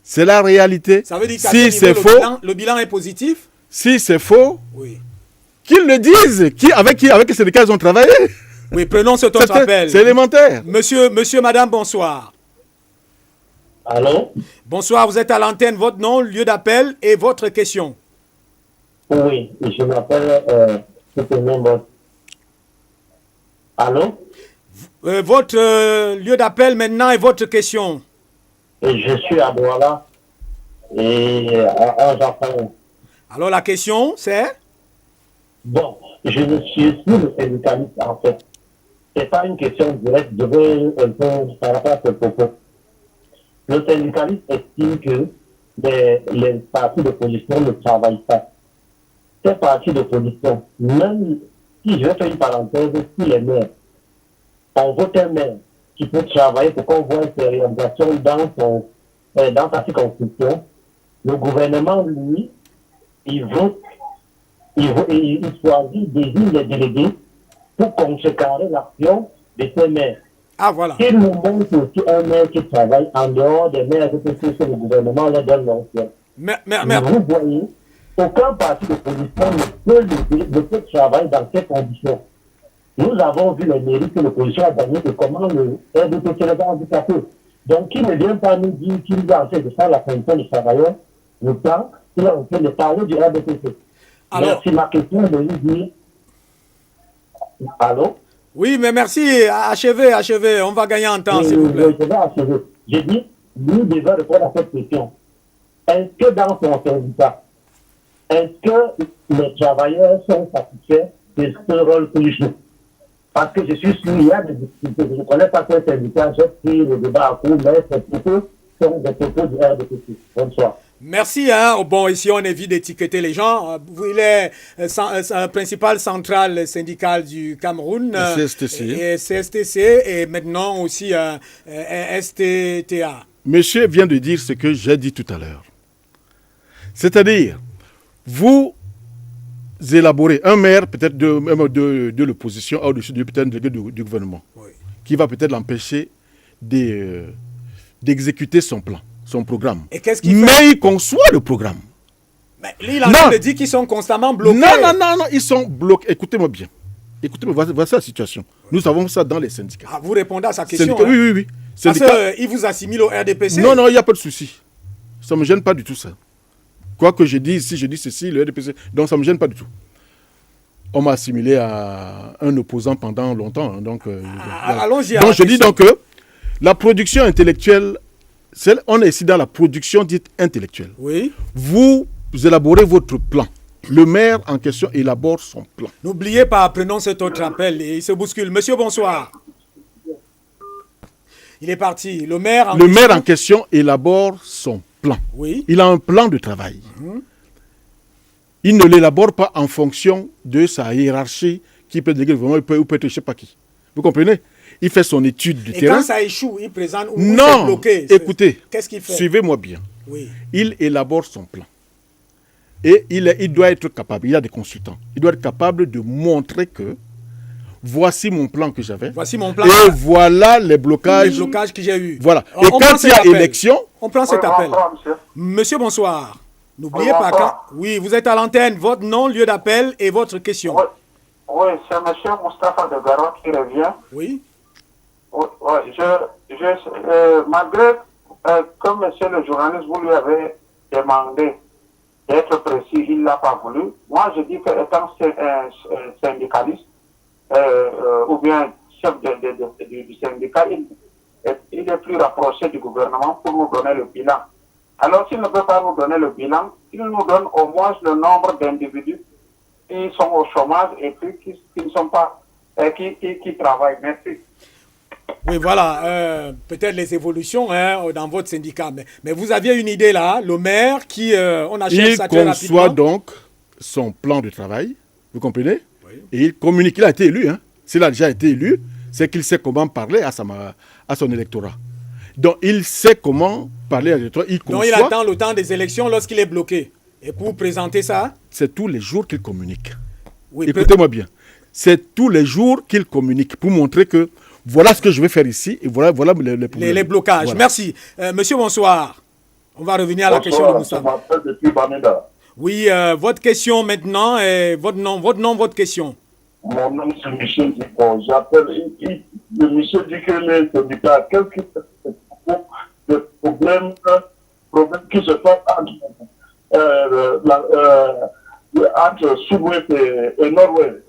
C'est la réalité. Ça veut dire qu'à si ce niveau, c'est faux, le bilan est positif? Si c'est faux, oui. Qu'ils le disent. Avec les syndicats ils ont travaillé. Oui, prenons cet autre appel. C'est élémentaire. Monsieur, madame, bonsoir. Allô? Bonsoir, vous êtes à l'antenne. Votre nom, lieu d'appel et votre question. Oui, je m'appelle Allô? Votre lieu d'appel maintenant et votre question. Je suis à Douala et à Japon. Alors la question, c'est? Bon, je suis le syndicaliste en fait. C'est pas une question directe, je veux un peu par rapport à ce propos. Le syndicaliste estime que les partis d'opposition ne travaillent pas. Ces partis d'opposition, même si je vais faire une parenthèse, si les maires, on vote un maire qui peut travailler pour qu'on voit ses réalisations dans sa circonscription, le gouvernement, lui, il choisit, désigne les délégués pour contrecarrer l'action de ces maires. Ah, voilà. Il nous montre aussi un maire qui travaille en dehors des maires que le gouvernement leur donne l'ancien. Mais vous voyez, aucun parti d'opposition ne peut travailler dans ces conditions. Nous avons vu les mérites que l'opposition a gagné et comment le RDPC les a handicapés. Donc, il ne vient pas nous dire qu'il est en train de faire la condition des travailleurs, le temps qu'il est en train de parler du RDPC. Alors, c'est ma question de lui dire. Allô? Oui, mais merci. Achevez. On va gagner en temps, s'il vous plaît. Je vais achever. Je dis, nous devons répondre à cette question. Est-ce que dans son syndicat, est-ce que les travailleurs sont satisfaits de ce rôle que je joue? Parce que je suis sûr qu'il y a des difficultés. Je ne connais pas quel syndicat, j'ai pris le débat à court, mais ces propos sont des propos du RDPC. Bonsoir. Merci. Bon, ici, on évite d'étiqueter les gens. Il est principal central syndical du Cameroun. CSTC. Et CSTC et maintenant aussi STTA. Monsieur vient de dire ce que j'ai dit tout à l'heure. C'est-à-dire, vous élaborez un maire peut-être de l'opposition au-dessus peut-être du gouvernement, oui, qui va peut-être l'empêcher d'exécuter son plan, son programme. Et qu'est-ce qu'il fait? Mais il conçoit le programme. Mais lui, il a envie de dire qu'ils sont constamment bloqués. Non, ils sont bloqués. Écoutez-moi bien. Écoutez-moi, voici la situation. Oui. Nous avons ça dans les syndicats. Ah, vous répondez à sa question. Oui. Parce qu'il vous assimile au RDPC. Non, il n'y a pas de souci. Ça ne me gêne pas du tout, ça. Quoi que je dise, si je dis ceci, le RDPC, donc ça ne me gêne pas du tout. On m'a assimilé à un opposant pendant longtemps. Donc, allons-y. Donc je dis donc que la production intellectuelle, on est ici dans la production dite intellectuelle. Oui. Vous élaborez votre plan. Le maire en question élabore son plan. N'oubliez pas, prenons cet autre appel. Il se bouscule. Monsieur, bonsoir. Il est parti. Le maire en question élabore son plan. Oui. Il a un plan de travail. Il ne l'élabore pas en fonction de sa hiérarchie qui peut dégager vraiment, ou peut être je ne sais pas qui. Vous comprenez? Il fait son étude du terrain. Et quand ça échoue, il présente ou non, bloqué. Écoutez, qu'est-ce qu'il fait? Suivez-moi bien. Oui. Il élabore son plan. Et il doit être capable, il y a des consultants, il doit être capable de montrer que voici mon plan que j'avais. Voici mon plan. Et voilà les blocages. Les blocages que j'ai eus. Voilà. Et quand il y a élection... On prend cet appel. Monsieur, bonsoir. N'oubliez pas quand... Oui, vous êtes à l'antenne. Votre nom, lieu d'appel et votre question. Oui, c'est M. Moustapha de Garotte qui revient. Oui. Malgré que monsieur le journaliste, vous lui avez demandé d'être précis, il ne l'a pas voulu. Moi, je dis qu'étant syndicaliste, ou bien chef du syndicat, il est plus rapproché du gouvernement pour nous donner le bilan. Alors, s'il ne peut pas nous donner le bilan, il nous donne au moins le nombre d'individus qui sont au chômage et puis qui ne sont pas, qui travaillent. Merci. Oui, voilà, peut-être les évolutions dans votre syndicat. Mais vous aviez une idée là, le maire qui, on achète Il ça très conçoit rapidement. donc son plan de travail, vous comprenez? Oui. Et il communique. Il a été élu. Hein. S'il a déjà été élu, c'est qu'il sait comment parler à son électorat. Donc, il sait comment parler à l'électorat. Il Donc il conçoit. attend le temps des élections lorsqu'il est bloqué. Et pour vous présenter ça, C'est tous les jours qu'il communique. oui, Écoutez-moi bien. C'est tous les jours qu'il communique pour montrer que voilà ce que je vais faire ici et voilà les problèmes. les blocages. Voilà. Merci. Monsieur, bonsoir. On va revenir à la question de Je Moustapha. m'appelle depuis Bamenda. Oui, votre question maintenant est votre nom, votre question. Mon nom c'est Michel Dupont. J'appelle. Le Michel dit que les syndicats, qu'est-ce qui fait le problème qui se passe entre Sud-Ouest et Nord-Ouest.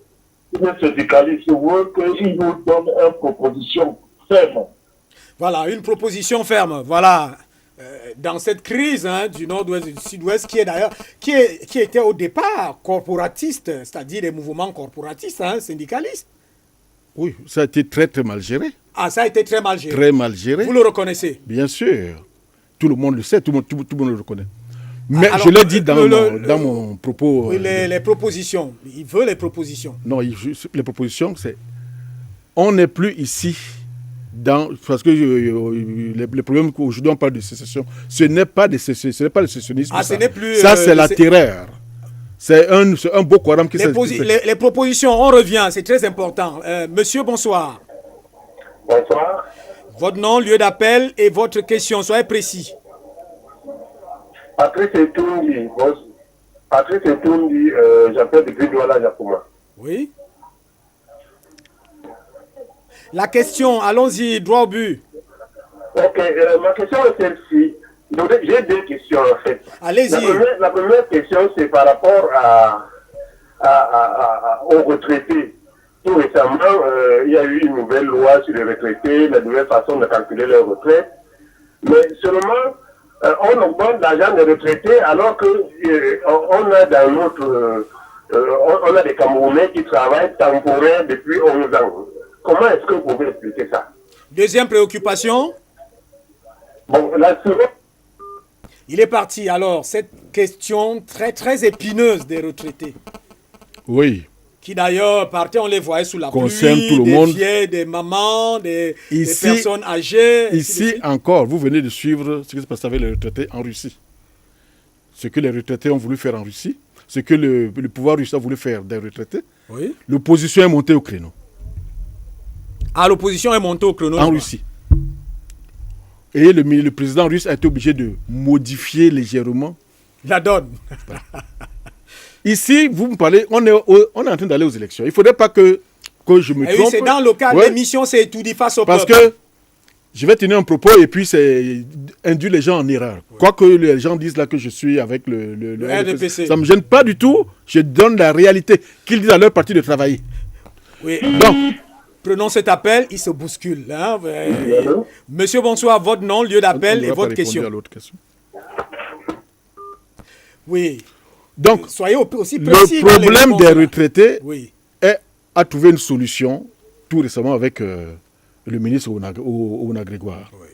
Les syndicalistes veulent qu'ils nous donnent une proposition ferme. Voilà, une proposition ferme. Voilà. Dans cette crise du nord-ouest et du sud-ouest, qui est d'ailleurs, qui était au départ corporatiste, c'est-à-dire des mouvements corporatistes, syndicalistes. Oui, ça a été très très mal géré. Ah, ça a été très mal géré. Très mal géré. Vous le reconnaissez? Bien sûr. Tout le monde le sait, tout le monde le reconnaît. Mais Alors, je l'ai dit dans mon propos. Oui, les propositions. Il veut les propositions. Non, les propositions, c'est. On n'est plus ici parce que les problèmes qu'aujourd'hui on parle de sécession, ce n'est pas de sécessionnisme. Ah, ce n'est plus. Ça, c'est la terreur. C'est un beau quorum qui les propositions, on revient, c'est très important. Monsieur, bonsoir. Bonsoir. Votre nom, lieu d'appel et votre question, soyez précis. Patrice Etoundi, j'appelle depuis Douala Jacouma. Oui. La question, allons-y, droit au but. Ok, ma question est celle-ci. J'ai deux questions en fait. Allez-y. La première question, c'est par rapport aux retraités. Tout récemment, il y a eu une nouvelle loi sur les retraités, la nouvelle façon de calculer leur retraite. Mais seulement, on augmente l'argent des retraités alors que on a dans notre... on a des Camerounais qui travaillent temporaires depuis 11 ans. Comment est-ce que vous pouvez expliquer ça? Deuxième préoccupation. Bon, la seconde... Il est parti. Alors, cette question très, très épineuse des retraités. Oui. Qui d'ailleurs partaient, on les voyait sous la concerne pluie, tout le des monde. vieilles, des mamans, des Ici, personnes âgées. Ici encore, vous venez de suivre ce qui se passe avec les retraités en Russie. Ce que les retraités ont voulu faire en Russie, ce que le pouvoir russe a voulu faire des retraités, Oui. l'opposition est montée au créneau. Ah, l'opposition est montée au créneau. En Russie. Et le président russe a été obligé de modifier légèrement la donne. Ici, vous me parlez, on est en train d'aller aux élections. Il ne faudrait pas que je me trompe. Oui, c'est dans le cadre de l'émission, c'est tout dit face au Parce peuple. que je vais tenir un propos et puis c'est induire les gens en erreur. Oui. Quoique les gens disent là que je suis avec le RDPC. Ça ne me gêne pas du tout. Je donne la réalité. Qu'ils disent à leur parti de travailler. Oui. Donc, prenons cet appel, il se bouscule. Monsieur, bonsoir, votre nom, lieu d'appel et votre question. À l'autre question. Oui. Donc, soyez aussi précis. Le problème des retraités oui. a trouvé une solution tout récemment avec le ministre Ouna Grégoire. Oui.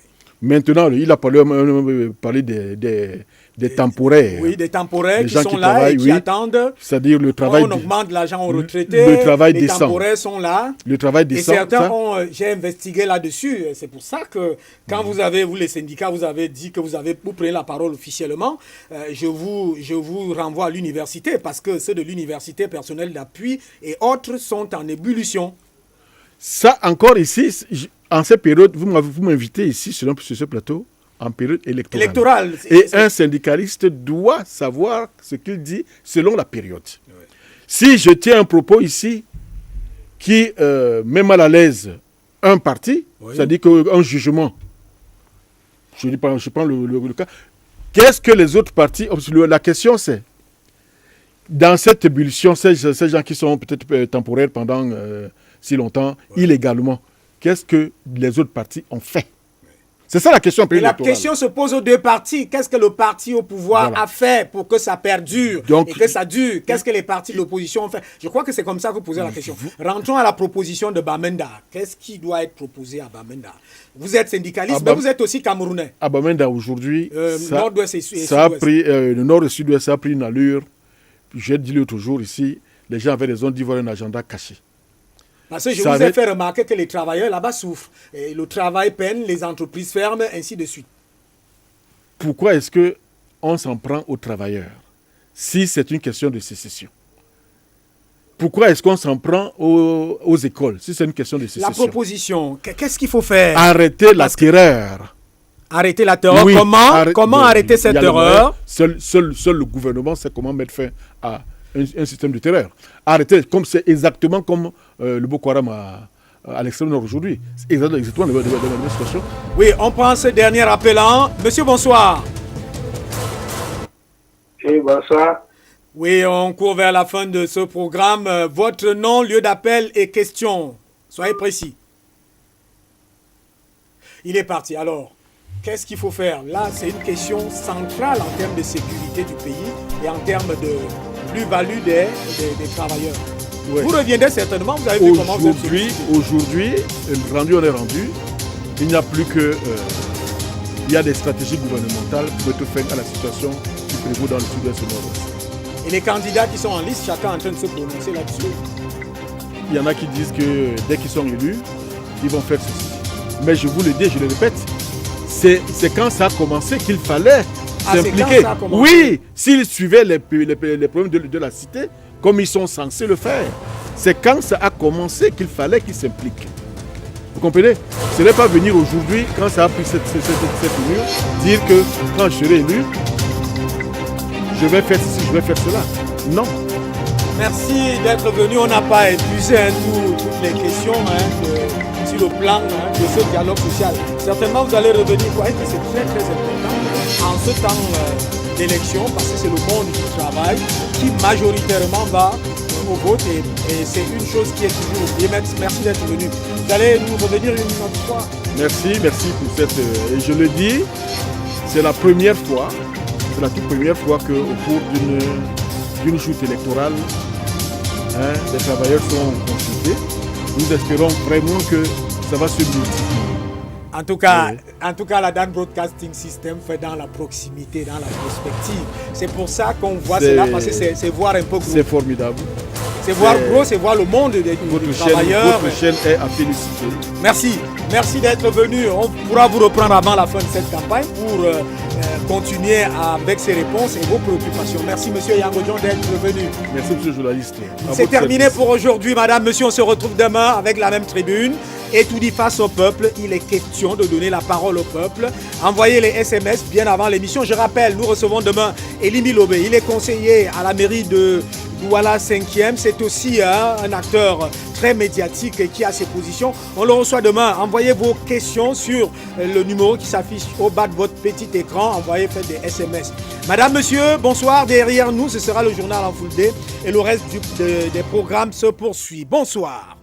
Maintenant, il a parlé des temporaires. Oui, des temporaires qui sont là travaillent, et qui attendent. C'est-à-dire le travail. On augmente l'argent aux retraités. Le travail les décent. temporaires sont là. Le travail décent. Et certains j'ai investigué là-dessus. C'est pour ça que quand vous les syndicats, vous avez dit que vous prenez la parole officiellement, je vous renvoie à l'université parce que ceux de l'université, personnel d'appui et autres sont en ébullition. Ça encore ici, en cette période, vous m'invitez ici sur ce plateau en période électorale. Un syndicaliste doit savoir ce qu'il dit selon la période. Oui. Si je tiens un propos ici qui met mal à l'aise un parti, oui. C'est-à-dire qu'un jugement, je prends le cas, qu'est-ce que les autres partis... La question c'est, dans cette ébullition, ces gens qui sont peut-être temporaires pendant si longtemps, oui. Illégalement, qu'est-ce que les autres partis ont fait? C'est ça la question Et la électorale. question se pose aux deux partis. Qu'est-ce que le parti au pouvoir Voilà. a fait pour que ça perdure Donc, et que ça dure? Qu'est-ce que les partis de l'opposition ont fait? Je crois que c'est comme ça que vous posez la question. Rentrons à la proposition de Bamenda. Qu'est-ce qui doit être proposé à Bamenda? Vous êtes syndicaliste, mais vous êtes aussi camerounais. À Bamenda, aujourd'hui, Nord-Ouest et ça a Sud-Ouest. pris, le nord et le sud-ouest, ça a pris une allure. J'ai dit l'autre jour ici, les gens avaient raison d'y voir un agenda caché. Parce que je Ça vous ai avait- fait remarquer que les travailleurs là-bas souffrent. Et le travail peine, les entreprises ferment, ainsi de suite. Pourquoi est-ce qu'on s'en prend aux travailleurs si c'est une question de sécession? Pourquoi est-ce qu'on s'en prend aux écoles si c'est une question de La sécession? proposition, qu'est-ce qu'il faut faire? Arrêter la terreur. Arrêter la terreur. Oui, Comment arrêter cette il y a le terreur? moyen. Seul le gouvernement sait comment mettre fin à un système de terreur. Arrêter, c'est exactement comme le Boko Haram à l'extrême nord aujourd'hui. C'est exactement la même situation. Oui, on prend ce dernier appelant. Monsieur, bonsoir. Oui, bonsoir. Oui, on court vers la fin de ce programme. Votre nom, lieu d'appel et question. Soyez précis. Il est parti. Alors, qu'est-ce qu'il faut faire? Là, c'est une question centrale en termes de sécurité du pays et en termes de plus-value des travailleurs. Ouais. Vous reviendrez certainement, vous avez vu comment vous êtes Aujourd'hui, rendu on est rendu, il n'y a plus que... il y a des stratégies gouvernementales pour mettre fin à la situation qui prévaut dans le sud-ouest et le nord-ouest. Et les candidats qui sont en liste, chacun est en train de se prononcer là-dessus. Il y en a qui disent que dès qu'ils sont élus, ils vont faire ceci. Mais je vous le dis, je le répète, c'est quand ça a commencé qu'il fallait c'est s'impliquer. quand ça a commencé. Oui, s'ils suivaient les problèmes de la cité, comme ils sont censés le faire. C'est quand ça a commencé qu'il fallait qu'ils s'impliquent. Vous comprenez? Ce n'est pas venir aujourd'hui, quand ça a pris cette union, dire que quand je serai élu, je vais faire ceci, je vais faire cela. Non. Merci d'être venu. On n'a pas épuisé toutes les questions sur le plan de ce dialogue social. Certainement, vous allez revenir. Vous voyez que c'est très, très important en ce temps d'élection, parce que c'est le monde du travail qui majoritairement va au vote et c'est une chose qui est toujours oubliée. Merci d'être venu. Vous allez nous revenir une autre fois. Merci pour cette... et je le dis, c'est la première fois, c'est la toute première fois qu'au cours d'une joute électorale, les travailleurs sont consultés. Nous espérons vraiment que ça va se multiplier. En tout cas, la Dan Broadcasting System fait dans la proximité, dans la perspective. C'est pour ça qu'on voit cela, parce que c'est voir un peu gros. C'est formidable. C'est voir gros, c'est voir le monde des travailleurs. Votre chaîne est à féliciter. Merci d'être venu. On pourra vous reprendre avant la fin de cette campagne pour continuer avec ces réponses et vos préoccupations. Merci, monsieur Yango John, d'être venu. Merci, monsieur le journaliste. C'est terminé pour aujourd'hui, madame, monsieur. On se retrouve demain avec la même tribune. Et tout dit face au peuple, il est question de donner la parole au peuple. Envoyez les SMS bien avant l'émission. Je rappelle, nous recevons demain Elimi Lobé. Il est conseiller à la mairie de Douala 5e. C'est aussi un acteur très médiatique et qui a ses positions. On le reçoit demain. Envoyez vos questions sur le numéro qui s'affiche au bas de votre petit écran. Envoyez, faites des SMS. Madame, monsieur, bonsoir. Derrière nous, ce sera le journal en full day. Et le reste des programmes se poursuit. Bonsoir.